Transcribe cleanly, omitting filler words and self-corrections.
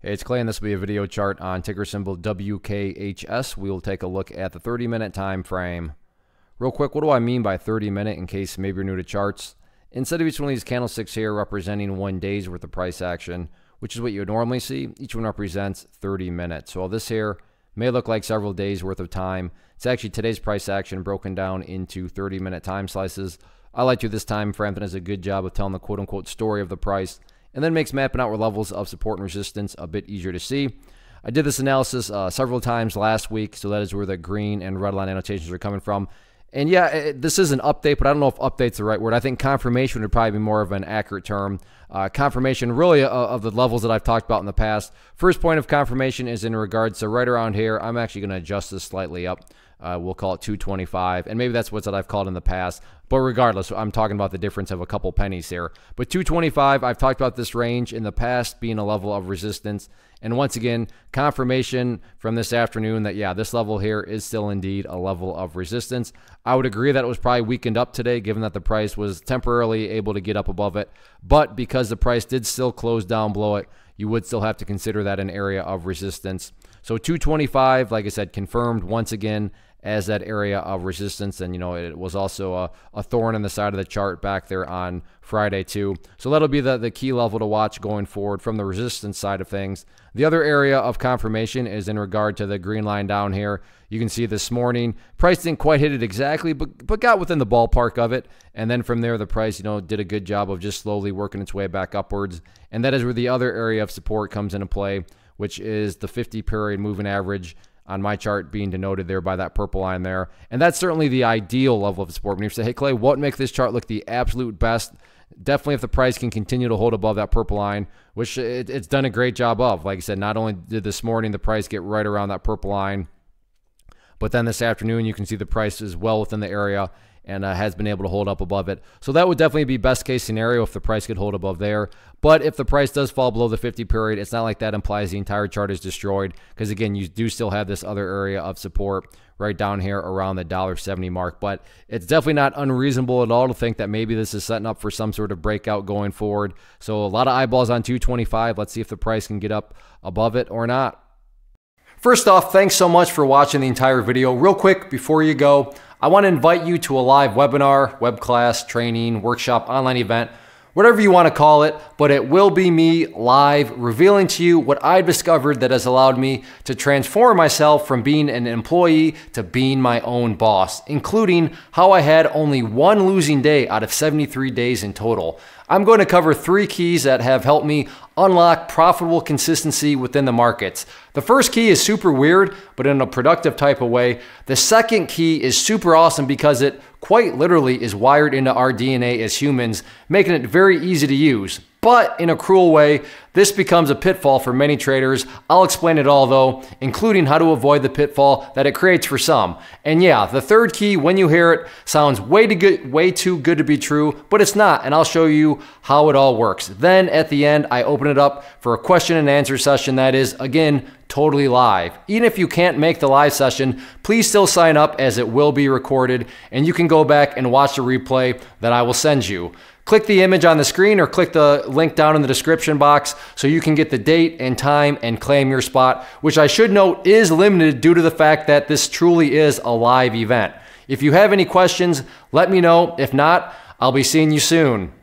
Hey, it's Clay, and this will be a video chart on ticker symbol WKHS. We will take a look at the 30-minute time frame. Real quick, what do I mean by 30-minute in case maybe you're new to charts? Instead of each one of these candlesticks here representing 1 day's worth of price action, which is what you would normally see, each one represents 30 minutes. So this here may look like several days worth of time. It's actually today's price action broken down into 30-minute time slices. I like to this time frame that does a good job of telling the quote-unquote story of the price, and then makes mapping out where levels of support and resistance a bit easier to see. I did this analysis several times last week, so that is where the green and red line annotations are coming from. And yeah, this is an update, but I don't know if update's the right word. I think confirmation would probably be more of an accurate term. Confirmation really of the levels that I've talked about in the past. First point of confirmation is in regards to right around here. I'm actually going to adjust this slightly up. We'll call it 225, and maybe that's what I've called in the past. But regardless, I'm talking about the difference of a couple pennies here. But 225, I've talked about this range in the past being a level of resistance. And once again, confirmation from this afternoon that, yeah, this level here is still indeed a level of resistance. I would agree that it was probably weakened up today, given that the price was temporarily able to get up above it. But because the price did still close down below it, you would still have to consider that an area of resistance. So 225, like I said, confirmed once again as that area of resistance. And, you know, it was also a thorn in the side of the chart back there on Friday too. So that'll be the key level to watch going forward from the resistance side of things. The other area of confirmation is in regard to the green line down here. You can see this morning, price didn't quite hit it exactly, but got within the ballpark of it. And then from there, the price, you know, did a good job of just slowly working its way back upwards. And that is where the other area of support comes into play, which is the 50-period moving average on my chart being denoted there by that purple line there. And that's certainly the ideal level of support. When you say, hey, Clay, what makes this chart look the absolute best? Definitely if the price can continue to hold above that purple line, which it's done a great job of. Like I said, not only did this morning the price get right around that purple line, but then this afternoon you can see the price is well within the area and has been able to hold up above it. So that would definitely be best case scenario if the price could hold above there. But if the price does fall below the 50 period, it's not like that implies the entire chart is destroyed, because again, you do still have this other area of support right down here around the $1.70 mark. But it's definitely not unreasonable at all to think that maybe this is setting up for some sort of breakout going forward. So a lot of eyeballs on 225. Let's see if the price can get up above it or not. First off, thanks so much for watching the entire video. Real quick, before you go, I want to invite you to a live webinar, web class, training, workshop, online event, whatever you want to call it, but it will be me live revealing to you what I've discovered that has allowed me to transform myself from being an employee to being my own boss, including how I had only one losing day out of 73 days in total. I'm going to cover 3 keys that have helped me unlock profitable consistency within the markets. The first key is super weird, but in a productive type of way. The second key is super awesome because it quite literally is wired into our DNA as humans, making it very easy to use. But in a cruel way, this becomes a pitfall for many traders. I'll explain it all though, including how to avoid the pitfall that it creates for some. And yeah, the third key, when you hear it, sounds way too good to be true, but it's not, and I'll show you how it all works. Then at the end, I open it up for a question and answer session that is, again, totally live. Even if you can't make the live session, please still sign up as it will be recorded, and you can go back and watch the replay that I will send you. Click the image on the screen or click the link down in the description box so you can get the date and time and claim your spot, which I should note is limited due to the fact that this truly is a live event. If you have any questions, let me know. If not, I'll be seeing you soon.